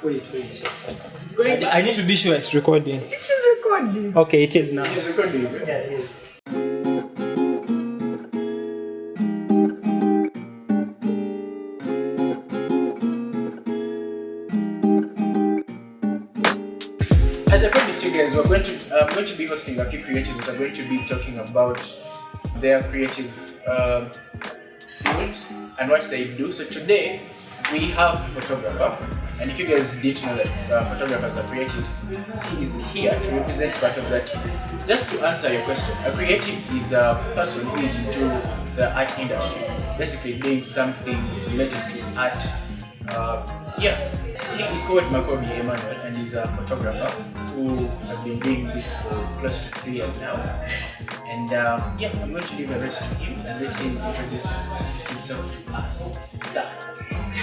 Wait. Go ahead. I need to be sure it's recording. It is recording. Okay, it is now. It is recording. Yeah, it is. As I promised you guys, I'm going to be hosting a few creatives that are going to be talking about their creative field and what they do. So today we have a photographer, and if you guys didn't know that photographers are creatives, he is here to represent part of that. Just to answer your question, a creative is a person who is into the art industry, basically doing something related to art. He's called Emmanuel, and he's a photographer who has been doing this for close to 3 years now. And I'm going to leave the rest to him and let him introduce himself to us. Sir,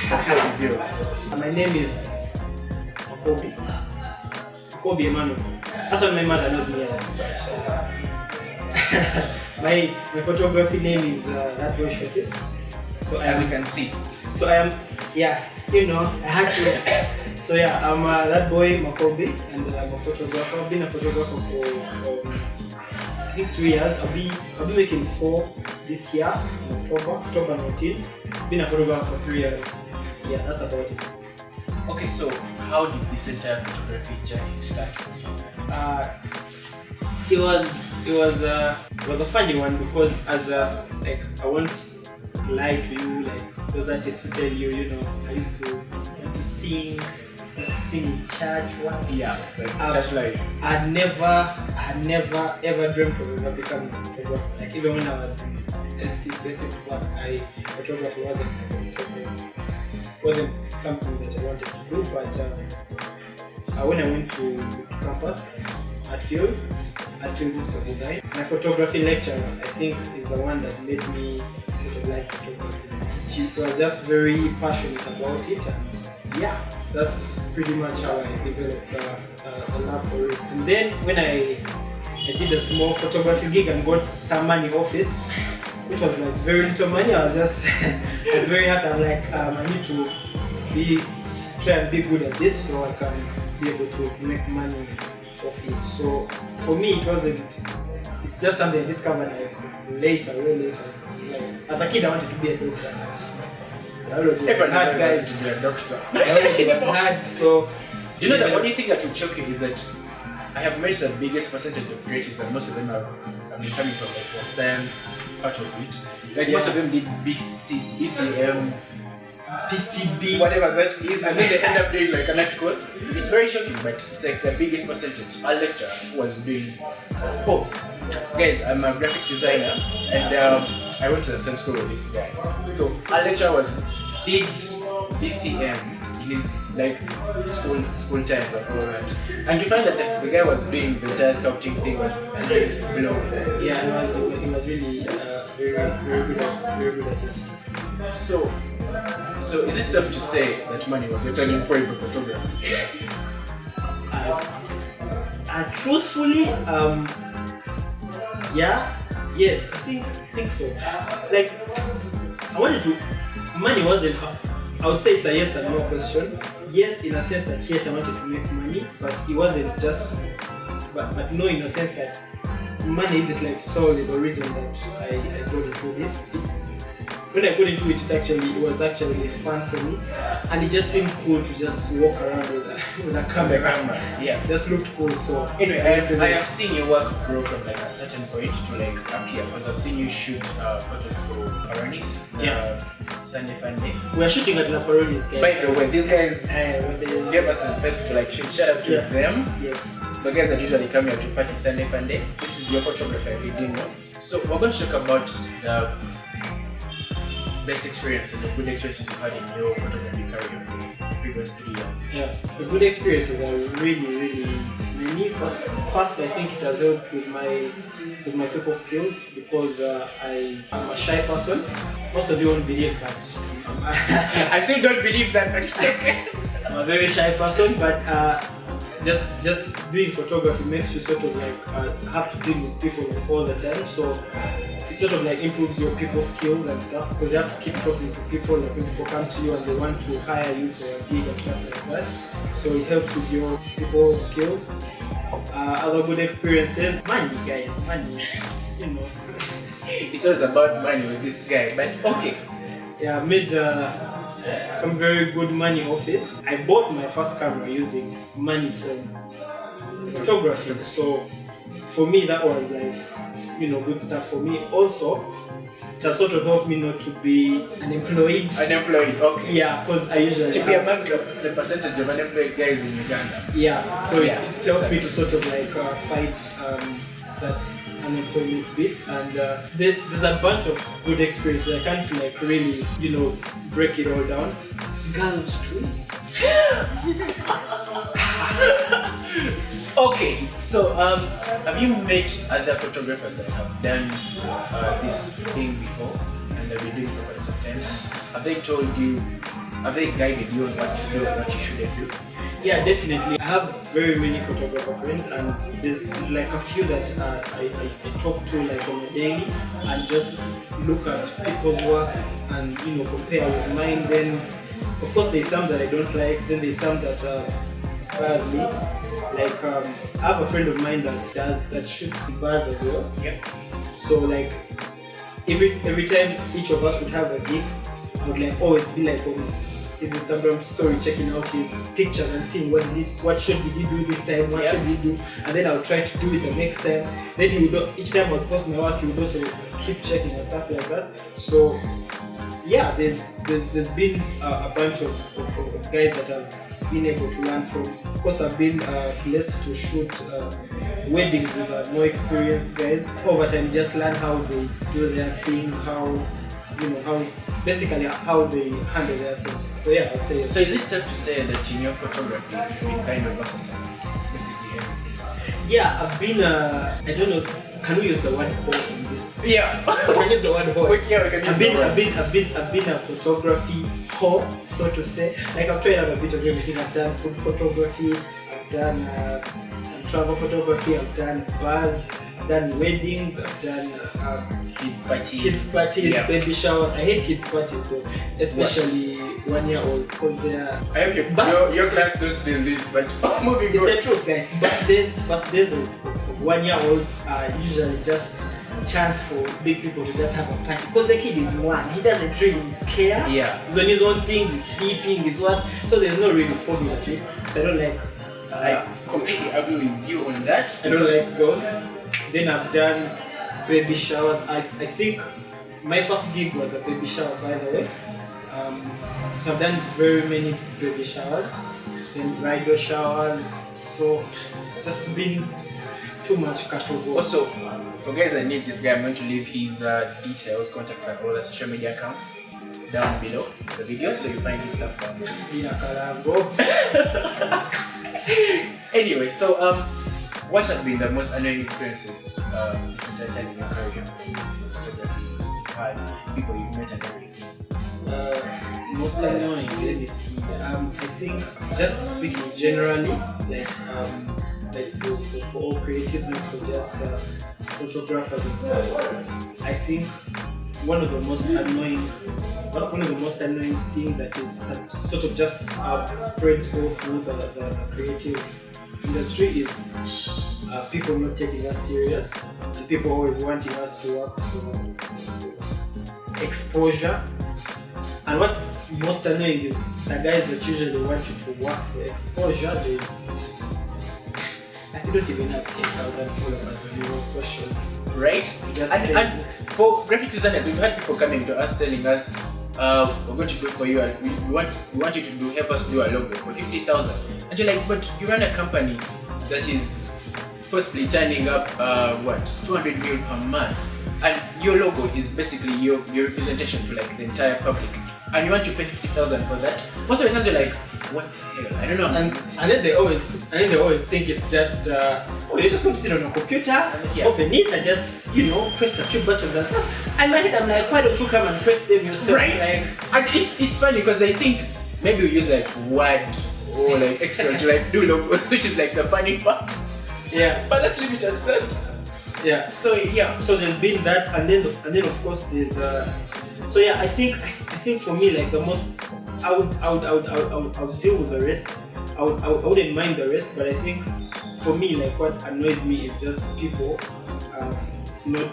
the floor is yours. My name is Emmanuel. That's what my mother knows me as. My photography name is that boy shot it. So as you can see. So I am, I had to. So I'm that boy Makobi, and I'm a photographer. I've been a photographer for I think 3 years. I'll be making 4 this year, October 19. Been a photographer for 3 years. Yeah, that's about it. Okay, so how did this entire photography journey start? It was a funny one because I won't lie to you, like those artists who tell you, I used to sing in church. Church life. I had never ever dreamt of ever becoming a photographer. Like even when I was in S6, S1, photography wasn't something that I wanted to do. But when I went to campus at Field Digital Design, my photography lecturer, I think, is the one that made me sort of like photography. She was just very passionate about it, and that's pretty much how I developed a love for it. And then when I did a small photography gig and got some money off it, which was like very little money, I was very happy. I was like, I need to try and be good at this so I can be able to make money off it. So for me, it's just something I discovered like way later in life. As a kid, I wanted to be a doctor. Everyone hard, guys. To be a doctor. It was hard, so... Do you know the only thing that would choke you is that I have met the biggest percentage of creatives, and most of them have been coming from like the science part of it. Like most of them did BCM, PCB, whatever that is, and then they end up doing like an art course. It's very shocking, but it's like the biggest percentage. Our lecturer was doing, guys, I'm a graphic designer, and I went to the same school with this guy. So our lecturer did BCM in his like school times and all that. And you find that the guy was doing the entire sculpting thing was below. Yeah, he was really very good at it. So is it safe to say that money was your turning point for photography? Truthfully, yes, I think so. Like, money wasn't, I would say it's a yes and no question. Yes, in a sense that yes, I wanted to make money, but it wasn't just, but no, in a sense that money isn't like solely the reason that I got into this. When I got into it, it was actually fun for me, and it just seemed cool to just walk around with a camera. Yeah, just looked cool. So anyway, I have seen your work grow from like a certain point to like up here, because I've seen you shoot photos for Paronis. Sunday Funday. We are shooting at La Paronis, guys. By the way, these guys gave us a space to like shoot. Shout out to them. Yes. The guys that usually come here to party Sunday Funday. This is your photographer, if you didn't know. So we're going to talk about the best experiences or good experiences you've had in your photography career for the previous 3 years. Yeah, the good experiences are really many. First, I think it has helped with my people skills, because I am a shy person. Most of you won't believe that. I still don't believe that, but it's okay. I'm a very shy person, but just doing photography makes you sort of like have to deal with people all the time. So it sort of like improves your people skills and stuff, because you have to keep talking to people. Like when people come to you and they want to hire you for a gig and stuff like that, so it helps with your people skills. Other good experiences, money, guy, money, you know. It's always about money with this guy, but okay. Yeah, I made some very good money off it. I bought my first camera using money from photography, so for me that was like, you know, good stuff for me. Also, it has sort of helped me not to be unemployed. Unemployed, okay. Yeah, because I usually To be among the percentage of unemployed guys in Uganda. yeah, so Yeah, it's helped me to sort of like fight that unemployment bit, and there's a bunch of good experiences. I can't like really, you know, break it all down. Girls too. Okay, so have you met other photographers that have done this thing before and have been doing it for quite some time? Have they told you, have they guided you on what to do and what you shouldn't do? Yeah, definitely. I have very many photographer friends, and there's like a few that I talk to like on a daily, and just look at people's work and, you know, compare with mine. Then of course there's some that I don't like, then there's some that inspires me. Like I have a friend of mine that shoots bars as well. Yep. So like every time each of us would have a gig, I would like always be like on his Instagram story, checking out his pictures and seeing what shot did he do this time, what should he do, and then I would try to do it the next time. Then he would, each time I would post my work, he would also keep checking and stuff like that. So yeah, there's been a bunch of guys that I've been able to learn from. Of course, I've been blessed to shoot weddings with more experienced guys. Over time, just learn how they do their thing, how basically how they handle their thing. So yeah, I'd say. So is it safe to say that in your photography you've been kind of versatile, basically everything? Yeah, I've been I don't know. Can we use the word whore in this? Yeah. We can use the word whore. Yeah, we can use the word. I've been a photography whore, so to say. Like I've tried out a bit of everything. I've done food photography. I've done some travel photography. I've done bars. I've done weddings. I've done Kids parties, yeah. Baby showers. I hate kids parties though, especially 1-year-olds, because they are. I hope your clients don't see this, but moving it's on. the truth, guys. Birthdays of 1-year-olds are usually just a chance for big people to just have a party, because the kid is one. He doesn't really care. Yeah. He's on his own things. He's sleeping. He's what. So there's no really formula to it. So I don't like. I completely agree with you on that. I don't like those. Then I've done baby showers. I think my first gig was a baby shower, by the way. So I've done very many baby showers, then bridal showers. So it's just been too much category. Also, for guys that need this guy, I'm going to leave his details, contacts, and all the social media accounts down below the video, so you find his stuff down there. Anyway, so what have been the most annoying experiences this entire time in your career? Photography, you've had, people you've met and everything. Most annoying, let me see. I think just speaking generally, like for all creatives, not for just photographers and stuff. I think one of the most annoying thing that sort of just spreads all through the creative industry is people not taking us serious, and people always wanting us to work for exposure. And what's most annoying is the guys that usually want you to work for exposure. You don't even have 10,000 followers on your socials, right? And for graphic designers, we've had people coming to us telling us, we're going to do it for you, and we want you to help us do a logo for 50,000. And you're like, but you run a company that is possibly turning up 200 mil per month, and your logo is basically your representation to like the entire public, and you want to pay 50,000 for that. Most of the times you're like, what the hell? I don't know. And then they always think it's just you're just going to sit on a computer, open it, and just press a few buttons and stuff. And my head, I'm like, why don't you come and press them yourself? Right. And it's funny because I think maybe we use like Word or like Excel to like do logos, which is like the funny part. Yeah. But let's leave it at that. Yeah. So yeah. So there's been that, and then of course there's so yeah, I think for me, like the most I would deal with the rest. I wouldn't mind the rest, but I think for me, like what annoys me is just people not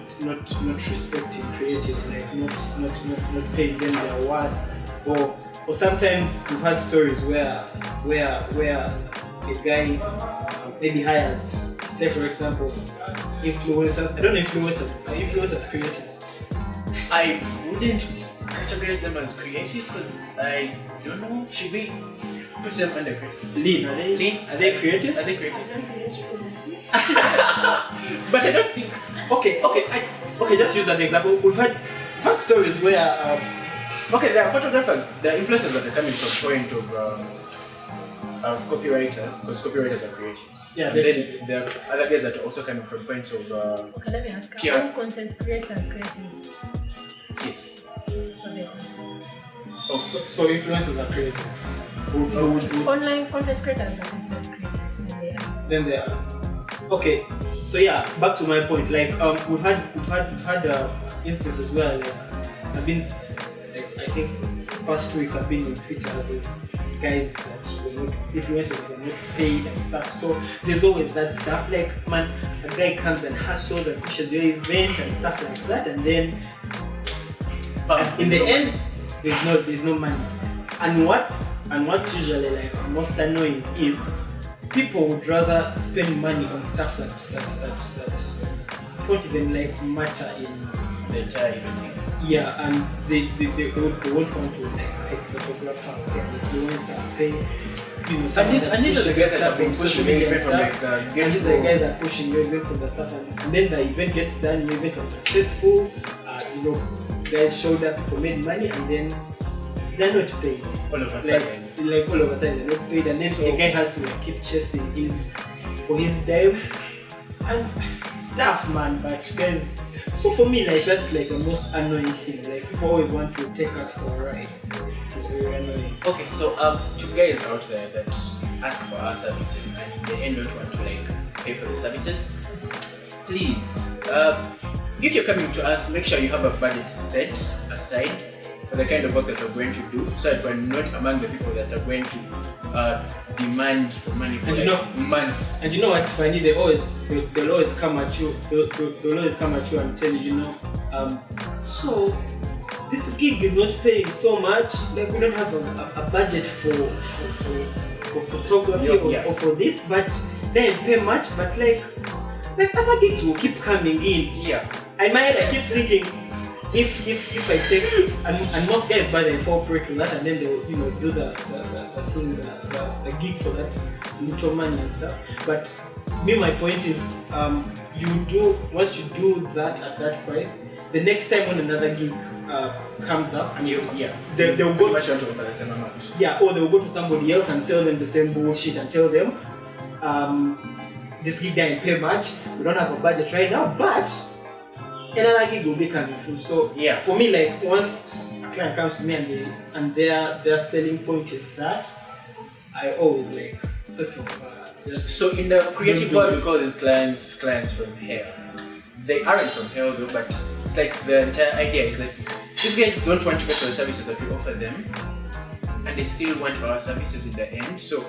respecting creatives, like not paying them their worth, or sometimes we've had stories where a guy maybe hires, say for example, influencers. I don't know influencers creatives. I wouldn't categorize them as creatives because I don't know. Should we put them under creatives? Lean, are they creatives? Are they creatives? But I don't think. Okay, just use an example. We've had stories where okay, there are photographers, there are influencers that are coming from point of copywriters, because copywriters are creatives. Yeah, and then there are other guys that are also coming from points of okay, let me ask. PR. Are all content creators creatives? Yes. So they so influencers are creatives. if online content creators are considered creatives, then they are. Then they are. Okay, so yeah, back to my point. Like we've had instances where like I've been, like, I think past 2 weeks I've been on Twitter. There's guys that were not influencers, that were not paid and stuff. So there's always that stuff. Like man, a guy comes and hustles and pushes your event and stuff like that, and then in the end there's no money. And what's usually like most annoying is people would rather spend money on stuff that don't even like matter in the entire evening. Yeah, and they won't want to like pay photographer, pay influencer, pay And these are the guys that have been pushing the event from like and these are the guys that are pushing your event from the stuff, and then the event gets done, your event was successful, guys showed up, people made money, and then they're not paid. All of a sudden. Like all of a sudden they're not paid, and then the guy has to like keep chasing for his dime and stuff, man. But guys, so for me, like that's like the most annoying thing. Like people always want to take us for a ride. It's very annoying. Okay, so to guys out there that ask for our services and they don't want to like pay for the services, please, if you're coming to us, make sure you have a budget set aside for the kind of work that you're going to do, so that we're not among the people that are going to demand for money for months. And you know what's funny? They'll always come at you. They'll always come at you and tell you, so this gig is not paying so much. Like we don't have a budget for photography or for this, but they don't pay much. But like other gigs will keep coming in. Yeah. I keep thinking, if I take and most guys by they cooperate to that, and then they'll do the thing, the gig for that little money and stuff. But my point is, once you do that at that price, the next time when another gig comes up, and they'll go much want to offer the same amount. Yeah, or they'll go to somebody else and sell them the same bullshit and tell them, this gig didn't pay much, we don't have a budget right now, but another gig will be coming through. So for me, like once a client comes to me and their selling point is that, I always like sort of just. So in the creative world, we call these clients from here. They aren't from here though, but it's like the entire idea is that these guys don't want to pay for the services that we offer them, and they still want our services in the end. So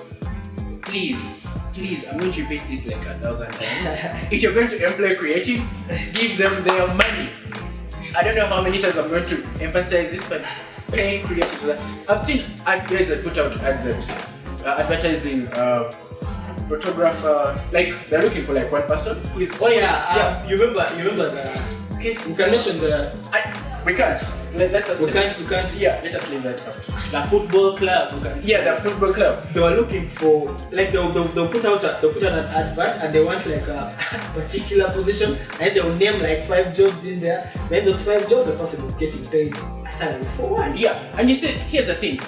please, I'm going to repeat this like 1,000 times. If you're going to employ creatives, give them their money. I don't know how many times I'm going to emphasize this, but pay creatives for that. I've seen guys that put out ads that advertising photographer, like they're looking for like one person who is. You remember the case. You can mention the. We can't. We can't. Yeah, let us leave that out. The football club. The football club. They were looking for, like they'll put out an advert, and they want like a particular position, and they'll name like 5 jobs in there. Then those 5 jobs, the person is getting paid a salary for one. Yeah, and you see, here's the thing.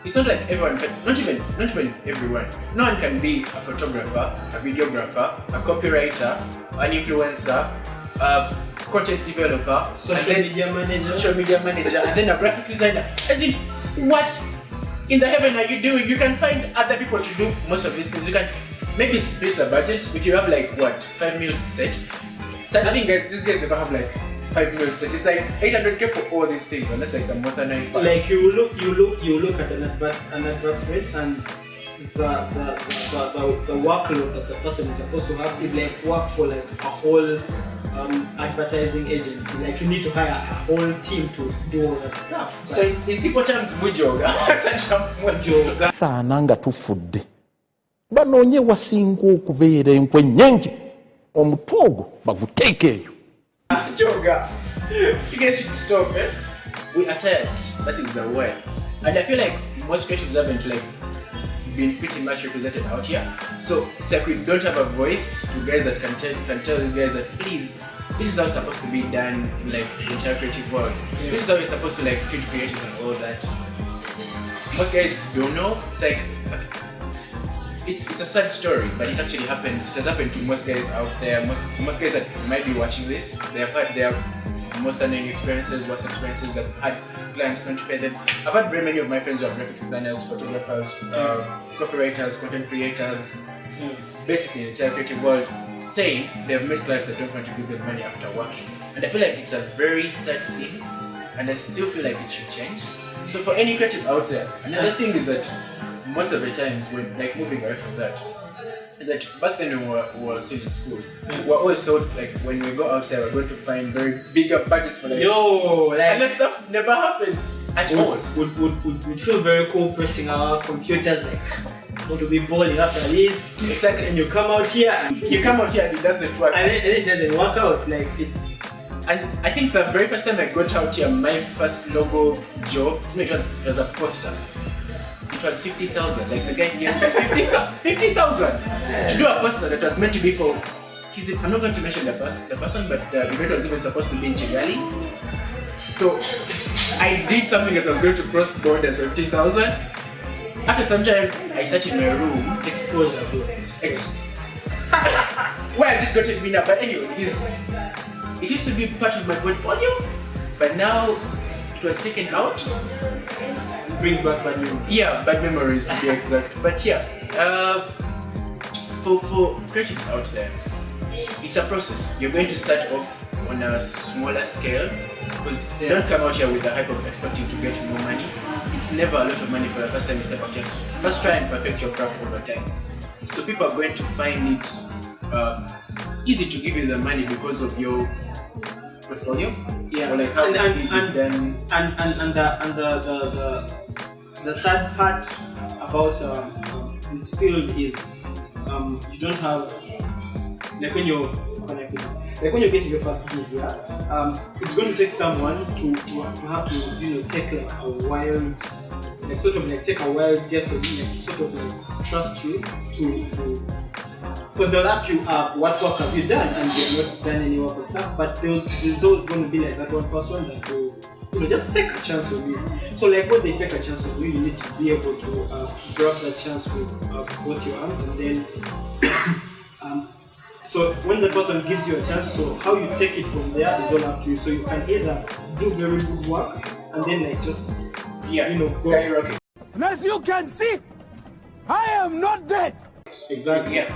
It's not like everyone can, not even everyone. No one can be a photographer, a videographer, a copywriter, an influencer, a content developer, social media manager, and then a graphic designer. As in, what in the heaven are you doing? You can find other people to do most of these things. You can maybe split the budget if you have like 5 meals set. These guys never have like 5 meals set. It's like 800K for all these things, and that's like the most annoying part. Like you look at an advertisement, and the workload that the person is supposed to have is like work for like a whole advertising agency. Like you need to hire a whole team to do all that stuff. So in simple terms, mujoga. Mujoga. Saana nga tufudde banoonye wasinga okubeera enkwe nnyingi omutwe ogwo baguteeke eyo. Mujoga. You guys should stop, eh? We are tired. That is the word. And I feel like most creatives haven't like been pretty much represented out here. So it's like we don't have a voice to guys that can tell these guys that please, this is how it's supposed to be done in like the entire creative world. Yeah. This is how you're supposed to like treat creatives and all that. Most guys don't know. It's like it's a sad story, but it actually happens. It has happened to most guys out there. Most guys that might be watching this, they have had their most learning experiences, worst experiences that had clients not to pay them. I've had very many of my friends who are graphic designers, photographers, copywriters, content creators, basically the entire creative world, saying they have met clients that don't want to give them money after working. And I feel like it's a very sad thing, and I still feel like it should change. So for any creative out there, another thing is that most of the times when like moving away from that, is that back then when we were still in school, we were always told like when we go outside we're going to find very bigger budgets for like and that stuff never happens at all. Would feel very cool pressing our computers like want to be balling after this. Exactly. And you come out here and it doesn't work. And it doesn't work out. Like it's and I think the very first time I got out here, my first logo job, it was a poster. It was 50,000. Like the guy gave me 50,000 to do a poster that was meant to be for. I'm not going to mention the person, but the event was even supposed to be in Chigali. So I did something that was going to cross borders for 50,000. After some time, I sat in my room. Exposure. Where has it gotten me now? But anyway, it used to be part of my portfolio, but now it was taken out. It brings back bad memories. Yeah, bad memories to be exact. But yeah, for creatives out there, it's a process. You're going to start off on a smaller scale because don't come out here with the hype of expecting to get more money. It's never a lot of money for the first time you step out here. First try and perfect your craft over time. So people are going to find it easy to give you the money because of your portfolio. Yeah, or like how the sad part about this field is you don't have like when you're getting your first gig, it's going to take someone to have to take like a wild take a wild guess of you, to sort of like trust you to because they'll ask you what work have you done, and you've not done any work or stuff, but there's always going to be like that one person that will just take a chance on you. So like when they take a chance on you, you need to be able to grab that chance with both your arms, and then so when the person gives you a chance, so how you take it from there is all up to you. So you can either do very good work and then like just skyrocket. And as you can see, I am not dead. Exactly. Yeah.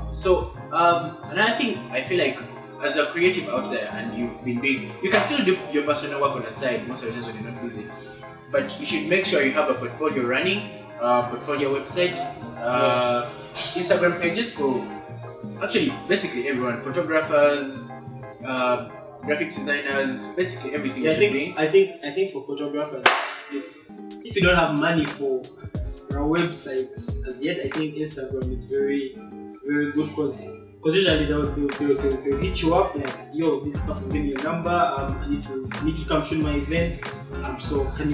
So another thing I feel like as a creative out there and you've been doing, you can still do your personal work on the side most of the times when you're not busy. But you should make sure you have a portfolio running, portfolio website, Instagram pages for actually basically everyone, photographers, graphic designers, basically everything. Yeah, I think for photographers, if you don't have money for a website as yet, I think Instagram is very, very good because usually they'll hit you up like, yo, this person give me your number, I need to come shoot my event, so can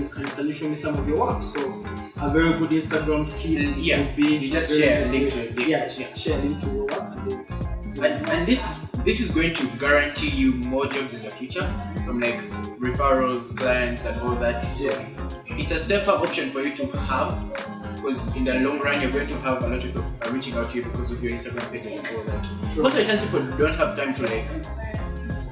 you show me some of your work? So a very good Instagram feed would be you just share a link to it. Share a link to your work and this is going to guarantee you more jobs in the future from like referrals, clients and all that. So it's a safer option for you to have, because in the long run you're going to have a lot of people reaching out to you because of your Instagram pages and all that. True. Most of the time people don't have time to like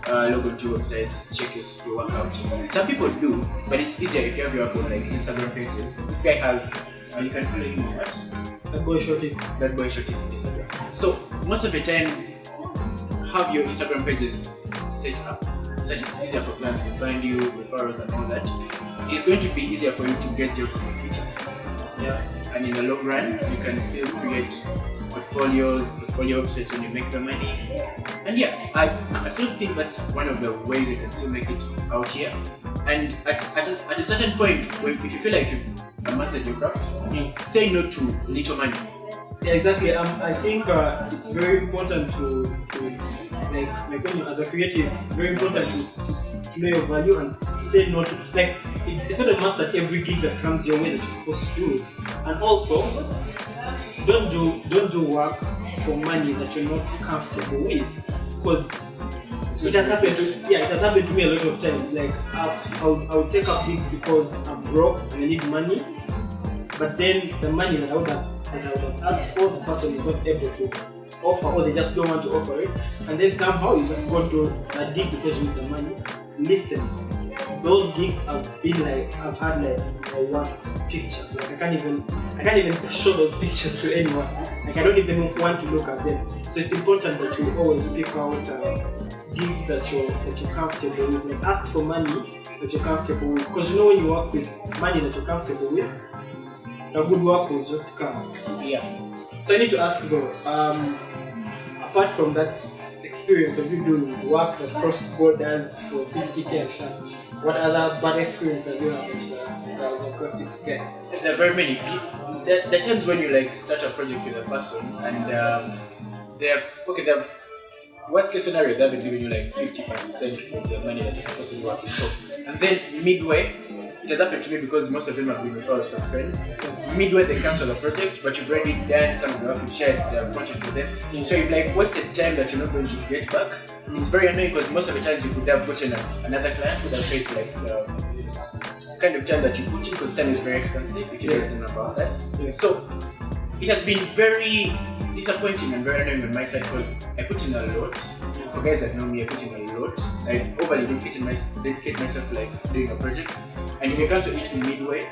log onto websites, check your work out. Some people do, but it's easier if you have your work on like Instagram pages. This guy has, you can follow him on what? That boy shooting on Instagram. So most of the times have your Instagram pages set up so that it's easier for clients to find you, referrals and all that. It's going to be easier for you to get jobs in the future. Yeah. and in the long run, you can still create portfolio websites when you make the money. And yeah, I still think that's one of the ways you can still make it out here. And at a certain point, if you feel like you've mastered your craft, say no to little money. Yeah, exactly. I think it's very important to like when you as a creative, it's very important to know your value and say no to like it's not a must that every gig that comes your way that you're supposed to do it. And also don't do work for money that you're not comfortable with, because it has happened to me a lot of times. Like I'll take up gigs because I'm broke and I need money, but then the money that I would have asked for, the person is not able to offer, or they just don't want to offer it, and then somehow you just go to a gig because you need the money. Listen, those gigs I've had like the worst pictures. Like I can't even show those pictures to anyone. Like I don't even want to look at them. So it's important that you always pick out gigs that you're comfortable with. Like ask for money that you're comfortable with, because you know when you work with money that you're comfortable with, a good work will just come. Yeah. So I need to ask though, apart from that experience of you doing work that crossed borders for 50k and stuff, what other bad experience have you had as a graphics guy? There are very many people. There are times when you like start a project with a person and they're worst case scenario, they haven't given you like 50% of the money that you're supposed to be working for. And then midway, it has happened to me because most of them have been referrals from friends. Midway they cancel the project, but you've already done some of the work, you've shared the project with them. So you've like wasted time that you're not going to get back. It's very annoying because most of the times you could have gotten another client who would have paid for like the kind of time that you put in, because time is very expensive if you guys know about that. So it has been very disappointing and very annoying on my side because I put in a lot. For guys that know me, I put in a lot. I overly dedicate myself to like doing a project. And if you cancel it in midway,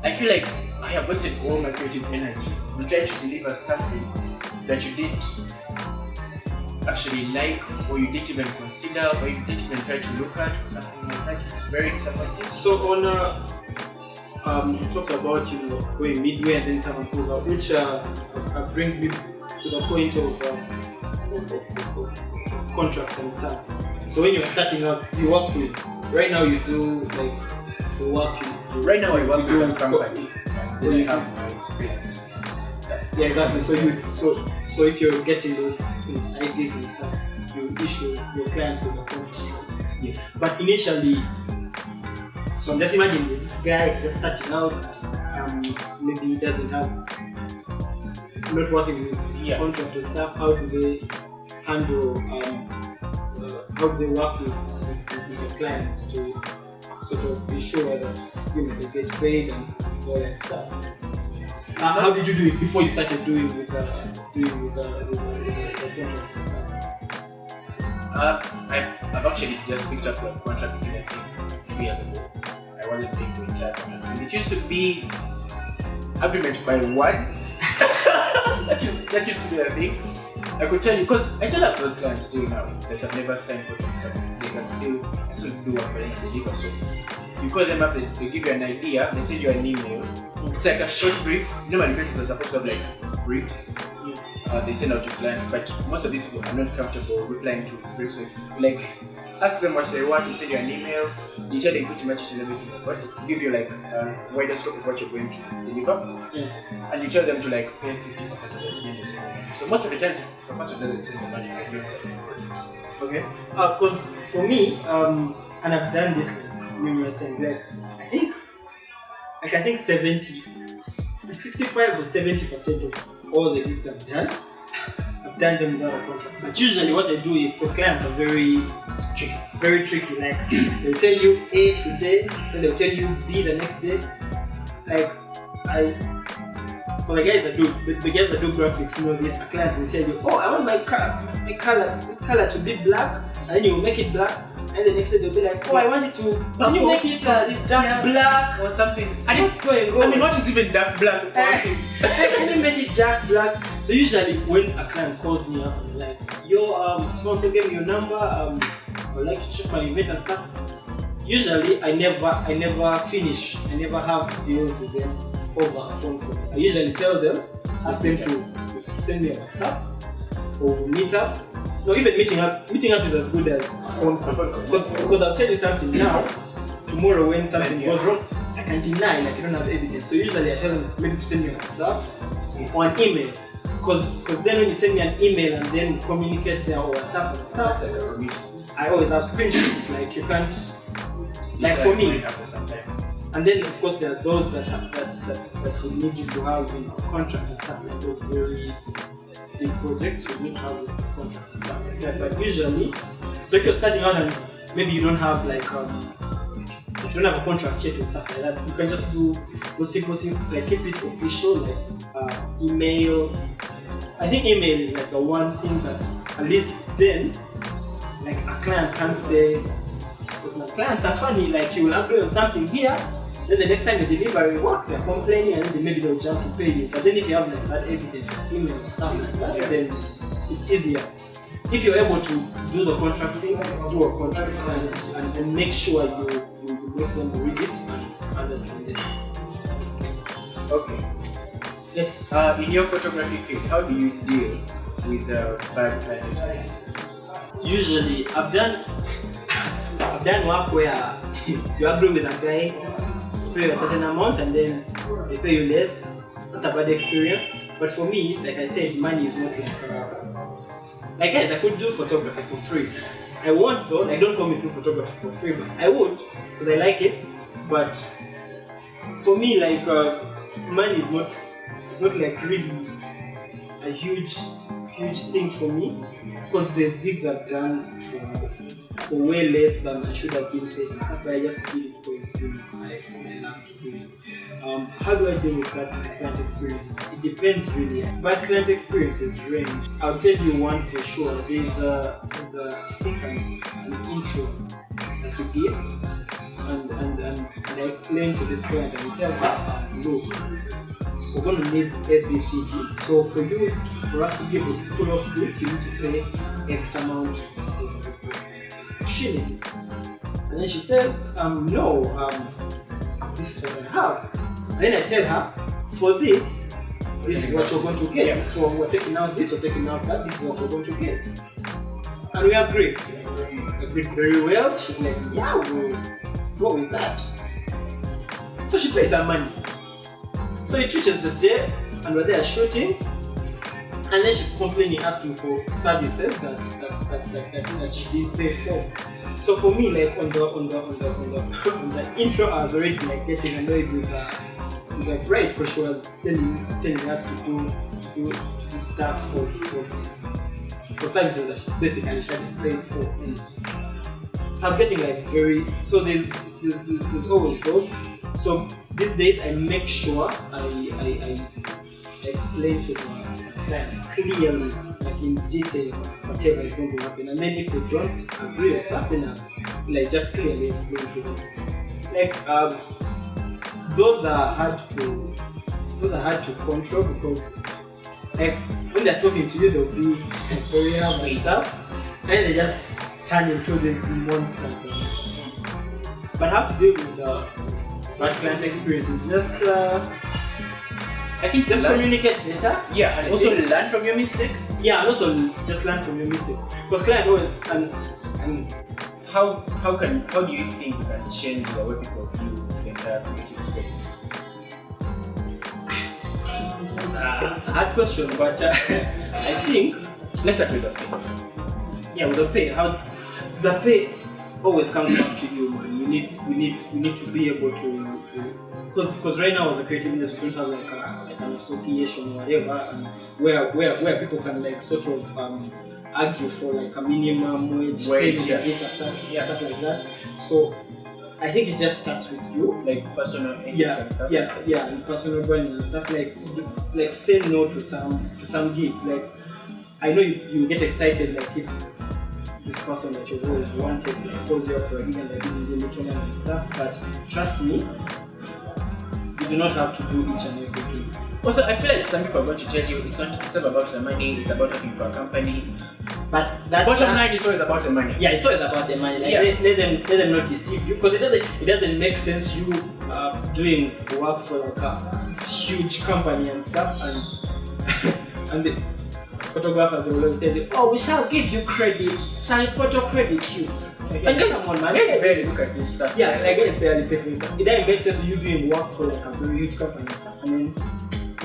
I feel like I have wasted all my creative energy on trying to deliver something that you didn't actually like, or you didn't even consider, or you didn't even try to look at, or something like that. It's very disappointing. So on you talked about going midway and then someone pulls out, which brings me to the point of contracts and stuff. So when you're starting out, you work with. Right now you do like for work. Right now I work with a company. Then you have my experience stuff. Yeah, exactly. So if you're getting those side gigs and stuff, you issue your client with a contract. Yes. But initially, so I'm just imagining this guy is just starting out. Maybe he doesn't have not working with contract or stuff. How do they handle? How do they work with the clients to sort of be sure that they get paid and all that stuff? How did you do it before you started doing with the contracts and stuff? I've actually just picked up a contract with I think 2 years ago. I wasn't paying the entire contract. It used to be agreement by words. that used to be a thing. I could tell you, because I still have those clients still now that have never signed contracts, but they can still do what they deliver. So you call them up, they give you an idea, they send you an email. It's like a short brief. Normally creatives are supposed to have like briefs. They send out to clients, but most of these people are not comfortable replying to briefs. So you like ask them what they want, you send you an email, you tell them pretty much everything about it, to give you like a wider scope of what you're going to deliver. And you tell them to like pay 50% of the money they send you. So most of the times, if a person doesn't send the money, I don't sign the project. Okay. Because for me, and I've done this numerous times, like I think 65 or 70% of all the gigs I've done them without a contract. But usually what I do is, because clients are very tricky. Like they'll tell you A today, then they'll tell you B the next day. Like for the guys that do graphics, this a client will tell you, oh, I want this color to be black, and then you make it black. And the next day they'll be like, oh, I want it to, can you make it dark black or something? What's going on? I mean, what is even dark black? Can you make it dark black? So usually when a client calls me up and like, yo, someone gave me your number, I would like to check my event and stuff. Usually I never finish. I never have deals with them over a phone call. I usually tell them, ask them to send me a WhatsApp or meet up. No, even meeting up is as good as a phone call. Because I'll tell you something now, tomorrow when something goes wrong, I can deny, like, you don't have evidence. So usually I tell them maybe to send me a WhatsApp or an email. Because then when you send me an email and then communicate there or WhatsApp and stuff, I always have screenshots, like you can't, like for me. And then of course there are those that will need you to have a contract and stuff like those very big projects, you need to have a contract and stuff like that. But usually, so if you're starting out and maybe you don't have like if you don't have a contract yet or stuff like that, you can just do those simple things, like keep it official, like email. I think email is like the one thing that at least then, like a client can't say, because my clients are funny, like you will upload on something here, then the next time you deliver work, they're complaining and then maybe they'll jump to pay you. But then if you have like that evidence of email and stuff like that, then it's easier. If you're able to do the contract thing, do a contract and make sure you make them read it and understand it. Okay. Yes. In your photography field, how do you deal with bad client experiences? Usually, I've done work where you agree with a guy, pay a certain amount, and then they pay you less. That's a bad experience. But for me, like I said, money is not like guys, I could do photography for free. I won't though. Like, don't come and do photography for free, but I would because I like it. But for me, like money is not. It's not like really a huge thing for me, because there's gigs I've done for way less than I should have been paid and stuff, but I just did it because I love to do it. How do I deal with bad client experiences? It depends really. Bad client experiences range. I'll tell you one for sure. There's I think an intro that we did, and I explained to this client and we tell her, look, we're going to need ABCD. So for us to be able to pull off this, you need to pay X amount of shillings. And then she says, no, this is what I have. And then I tell her, for this is what you're going to get. Yeah. So we're taking out this, we're taking out that, this is what you're going to get. And we agreed. We agreed very well. She's like, yeah, we'll go with that. So she pays her money. So it reaches the day and we're there shooting, and then she's complaining, asking for services that she didn't pay for. So for me, like on the intro, I was already like getting annoyed with the bride, because she was telling us to do stuff for services that she basically hadn't paid for. So I was getting like so there's always those. So these days I make sure I explain to the client clearly, like in detail, whatever is going to happen. And then if they don't agree or stuff, then I like just clearly explain to them. Like those are hard to control, because like when they're talking to you, they'll be very hard and stuff, and they just turn into these monsters. But how to deal with bad client experience is just I think just communicate better. Yeah, and also learn from your mistakes. Yeah, and also just learn from your mistakes. Because client always and how do you think you can change the way people view the entire creative space? It's a hard question, but I think let's start with the pay. Yeah, with the pay. How the pay always comes back to you, man. We need to be able to because right now as a creative industry we don't have like an association or whatever, and where people can like sort of argue for like a minimum wage stuff like that. So I think it just starts with you, like personal ethics and stuff. Yeah, and personal branding and stuff, like say no to some gigs. Like I know you get excited like if this person that you've always wanted like calls you up for a gig and like giving you little and stuff, but trust me, you do not have to do each and everything. Also, I feel like some people are going to tell you it's not about the money, it's about working for a company. But that's bottom line is always about the money. Yeah, it's always about the money. Like let them not deceive you, because it doesn't make sense you doing work for like a huge company and stuff, and and the photographers will always say, "Oh, we shall give you credit, shall photo credit you." Like, And come on, man. guys barely look at this stuff. Yeah, like I barely pay for this stuff. It doesn't make sense you doing work for like a very huge company and stuff, and then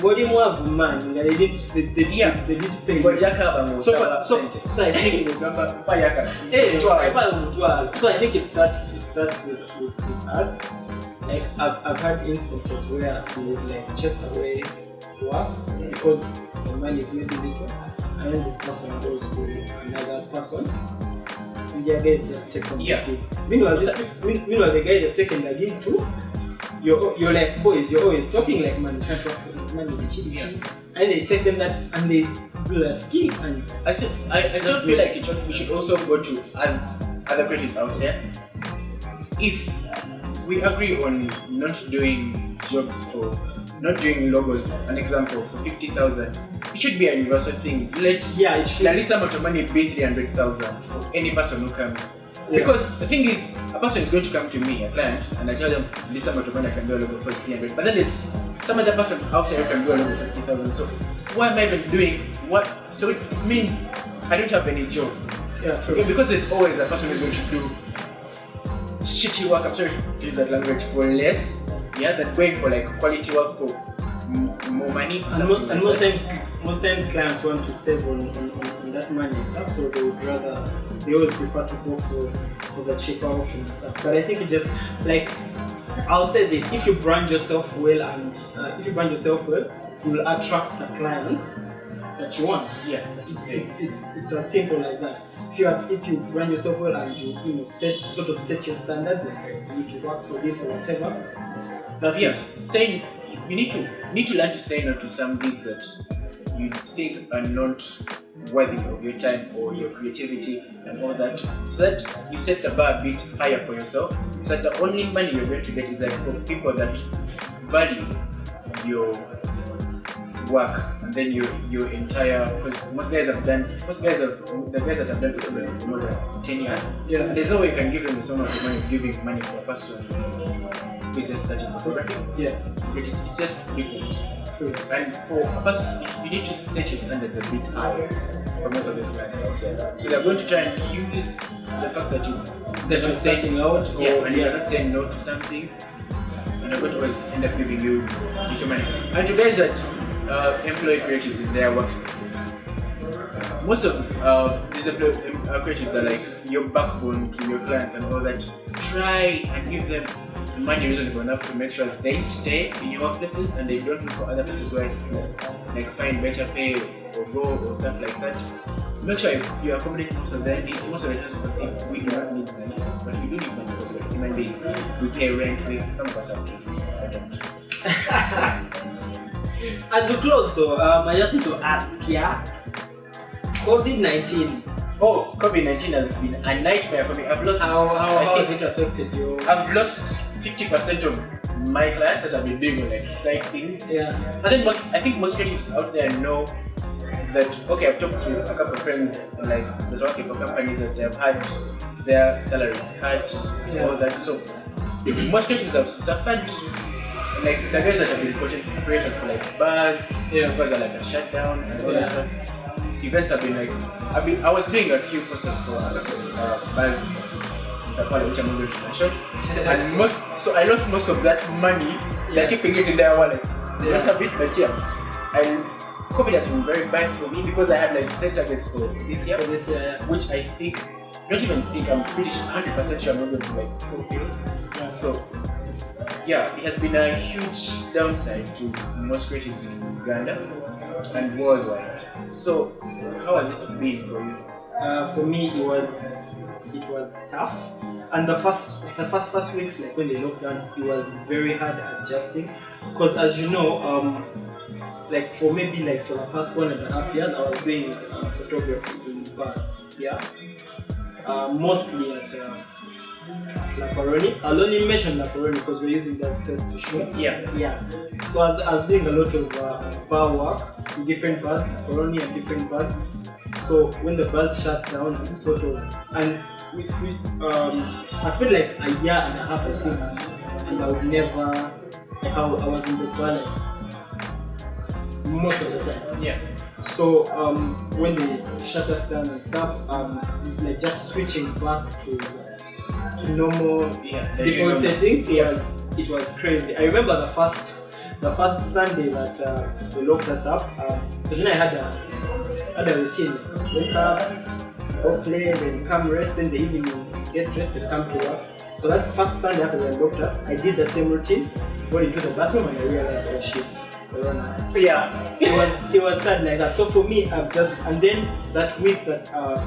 body more of man, they need to pay. But Jaka So I think so I think it starts with us. Like I've had instances where we would like chase away work because the money is maybe little, and then this person goes to another person, and the other guys just take on the gig. Meanwhile, the guy they've taken the gig to, you're like, boys, you're always talking like, man, you can't work for this money, and they take them that and they do that gig. And I still feel like we should also go to other creatives out there. If we agree on not doing logos, an example, for 50,000, it should be a universal thing. It should. At least amount of money be 300,000 for any person who comes. Yeah. Because the thing is, a person is going to come to me, a client, and I tell them this amount of money I can do a logo for 300. But then there's some other person out there who can do a logo for 50,000. So why am I even doing what? So it means I don't have any job. Yeah, true. Okay, because there's always a person who's going to do shitty work, I'm sorry to use that language, for less, than going for like quality work for more money. And most times clients want to save on that money and stuff, so they always prefer to go for the cheaper option and stuff. But I think it just, like, I'll say this: if you brand yourself well, you will attract the clients that you want. Yeah, it's as simple as that. If you brand yourself well and you set your standards, like you need to work for this or whatever. That's it. Saying you need to learn to say no to some gigs that you think are not worthy of your time or your creativity and all that, so that you set the bar a bit higher for yourself, so that the only money you're going to get is like for people that value your work, and then your entire, because the guys that have done photography for more than 10 years. Yeah. There's no way you can give them the sum of the money giving money to a person who is just starting photography. Yeah. It's just different. True. And for a person, you need to set your standards a bit higher for most of these clients out there. So they're going to try and use the fact that you're starting out, and you're not saying no to something, and they're going to always end up giving you little money. And to guys that employ creatives in their workspaces, most of these creatives are like your backbone to your clients and all that. Try and give them money reasonable enough to make sure they stay in your workplaces and they don't look for other places where to like find better pay or go or stuff like that. Make sure you accommodate most of their needs. Most of the times people think we do not need money, but we do need money because we're human beings. We pay rent, some of us have kids. I don't. As we close though, I just need to ask, COVID-19. Oh, COVID-19 has been a nightmare for me. I've lost. How has it affected you? I've lost 50% of my clients that I've been doing like side things. Yeah. But then I think most creatives out there know that, okay, I've talked to a couple of friends like that are working for companies that they've had their salaries cut, all that. So most creatives have suffered. Like the guys that have been content creators for like bars, these bars are like a shutdown and all that stuff. Events have been like, I was doing a few courses for bars, which I'm not going to mention, and so I lost most of that money. They're keeping it in their wallets. Not a bit, but and COVID has been very bad for me because I had like set targets for this year, which I think, I'm pretty sure, 100% sure I'm not going to like fulfill. So it has been a huge downside to most creatives in Uganda and worldwide. So how has it been for you? For me, it was tough, and the first weeks, like when they locked down, it was very hard adjusting, because as you know, like for the past 1.5 years, I was doing photography in bars, mostly at Laparoni. I'll only mention Laparoni because we're using that space to shoot. So I was doing a lot of bar work in different bars, Laparoni and different bars. So when the bars shut down, it's sort of, and I spent like 1.5 years, I think, and I would never, like I was in the ballet most of the time. Yeah. So when they shut us down and stuff, like just switching back to normal default settings, it was crazy. I remember the first Sunday that they locked us up. Because I had a routine. Like, wake up, go play, then come rest, then the evening get dressed and come to work. So that first Sunday after they locked us, I did the same routine. Got into the bathroom and I realized, oh shit, Corona. Yeah. It was sad like that. So for me, and then that week that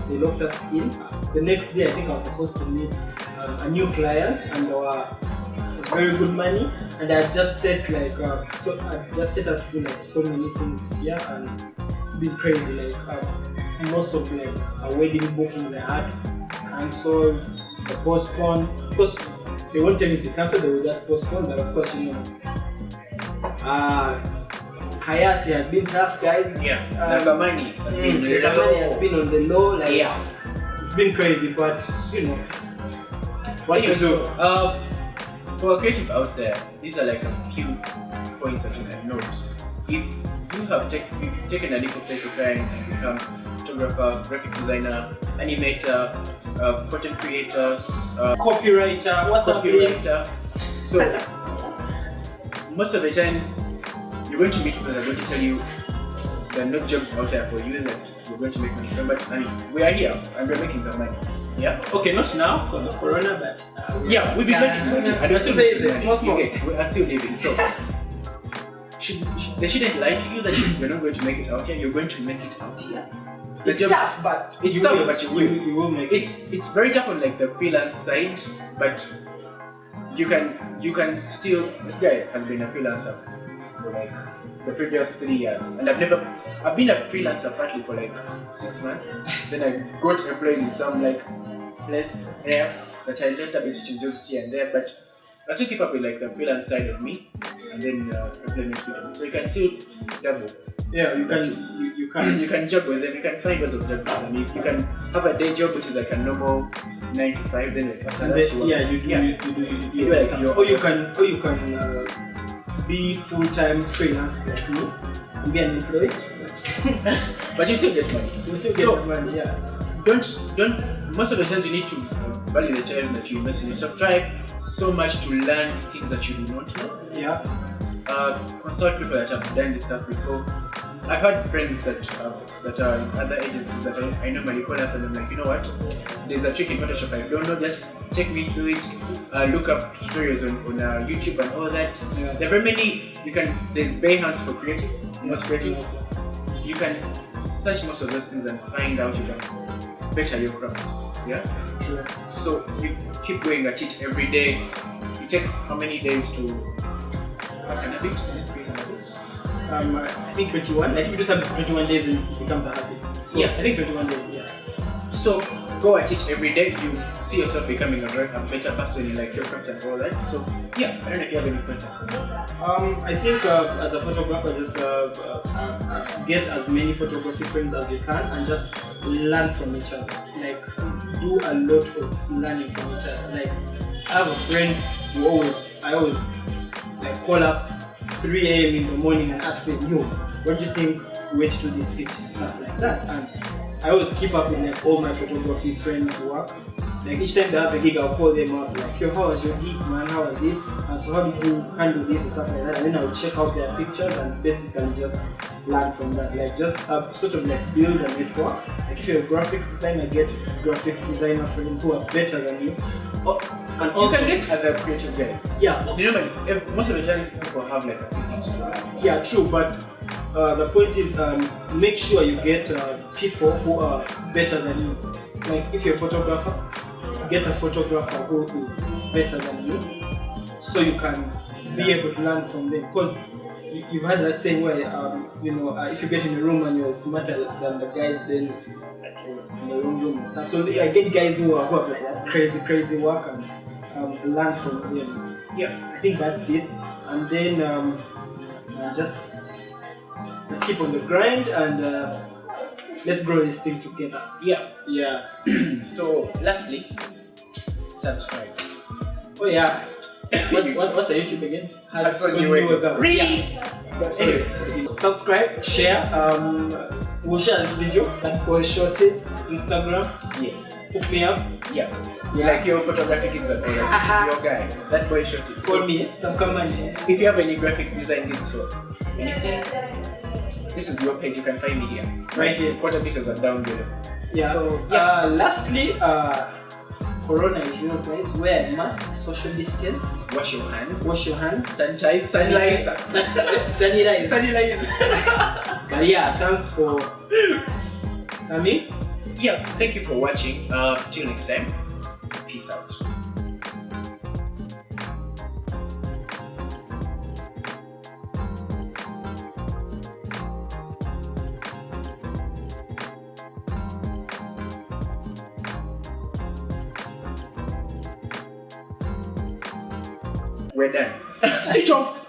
they locked us in, the next day I think I was supposed to meet a new client, and it was very good money, and I just set like I just set out to do like so many things this year, and it's been crazy. Like most of like wedding bookings I had cancelled, postponed, because they won't tell me to cancel, they will just postpone. But of course, Kayasi has been tough, guys. Yeah. Nagamani has been Nagamani has been on the low. Like, yeah. It's been crazy, but what to do? For a creative out there, these are like a few points that you can note. If you have taken a leap of faith to try and become photographer, graphic designer, animator, content creators, copywriter, so most of the times you're going to meet people that are going to tell you there are no jobs out there for you that you're going to make money from. But I mean, we are here and we're making the money. Yeah. Okay, not now because of Corona, but we've been making money and we're still making money. We are still living. So they shouldn't lie to you that you're not going to make it out here. You're going to make it out here. It's tough, but you will make it. It's very tough on like the freelance side, but you can still. This guy has been a freelancer for like the previous 3 years, and I've been a freelancer partly for like 6 months. Then I got employed in some like place there that I left up switching jobs here and there, but I still keep up with like the freelance side of me, and then employment freedom. So you can still double. Yeah, you can juggle with them. You can find ways of juggling them. You can have a day job which is like a normal 9 to 5. Then like after that, you do like your. Or you can be full-time freelance like me and be unemployed. But you still get money. You still get money. Yeah. Don't. Most of the times you need to value the time that you invest in yourself. Try so much to learn things that you do not know. Yeah. Consult people that have done this stuff before. I've had friends that are in other agencies that I normally call up and I'm like, you know what? There's a trick in Photoshop I don't know. Just take me through it. Look up tutorials on YouTube and all that. Yeah. There are very many. There's Behance for creatives. Most creatives. You can search most of those things and find out you can better your craft. Yeah. Sure. So you keep going at it every day. It takes how many days to hack an habit? Is it create an habit? I think 21. Like if you do something for 21 days, it becomes a habit. So yeah. I think 21 days. Yeah. So go at it every day. You see yourself becoming a better person in like your craft and all that. So yeah, I don't know if you have any pointers. I think as a photographer, just get as many photography friends as you can and just learn from each other. Like do a lot of learning from each other. Like I have a friend who I always like call up 3 a.m. in the morning and ask them, what do you think we went to this picture and stuff like that. And I always keep up with like all my photography friends' work. Like each time they have a gig, I'll call them up like, how was your gig, man? How was it? And so how did you handle this and stuff like that? And then I'll check out their pictures and basically just learn from that. Like just sort of like build a network. Like if you're a graphics designer, get graphics designer friends who are better than you. And also, you can get other creative guys. Yeah. You know, most of the times people have like a few things to learn. Yeah, true. But the point is, make sure you get people who are better than you. Like if you're a photographer, get a photographer who is better than you, so you can be able to learn from them. Because you've had that saying where if you get in a room and you're smarter than the guys, then like you're in the wrong room and stuff. So I get guys who have like that crazy work and learn from them. Yeah, I think that's it. And then just let's keep on the grind and let's grow this thing together. Yeah. So lastly, subscribe. Oh yeah. What's the YouTube again? Hudson Uganda. Really? Yeah. Sorry. Subscribe, share. We'll share this video. That boy shot it. Instagram. Yes. Hook me up. Yeah. You like your photographic gigs and all that. This is your guy. That boy shot it. Call me. Some company. If you have any graphic design gigs for anything, this is your page. You can find me here. Right here. Contact details are down below. Yeah. So yeah. Lastly, Corona is real, guys. Wear a mask, social distance. Wash your hands. Sanitize. Sanitize. But yeah, thanks for coming. Yeah, thank you for watching. Till next time. Peace out. We're done. Switch off.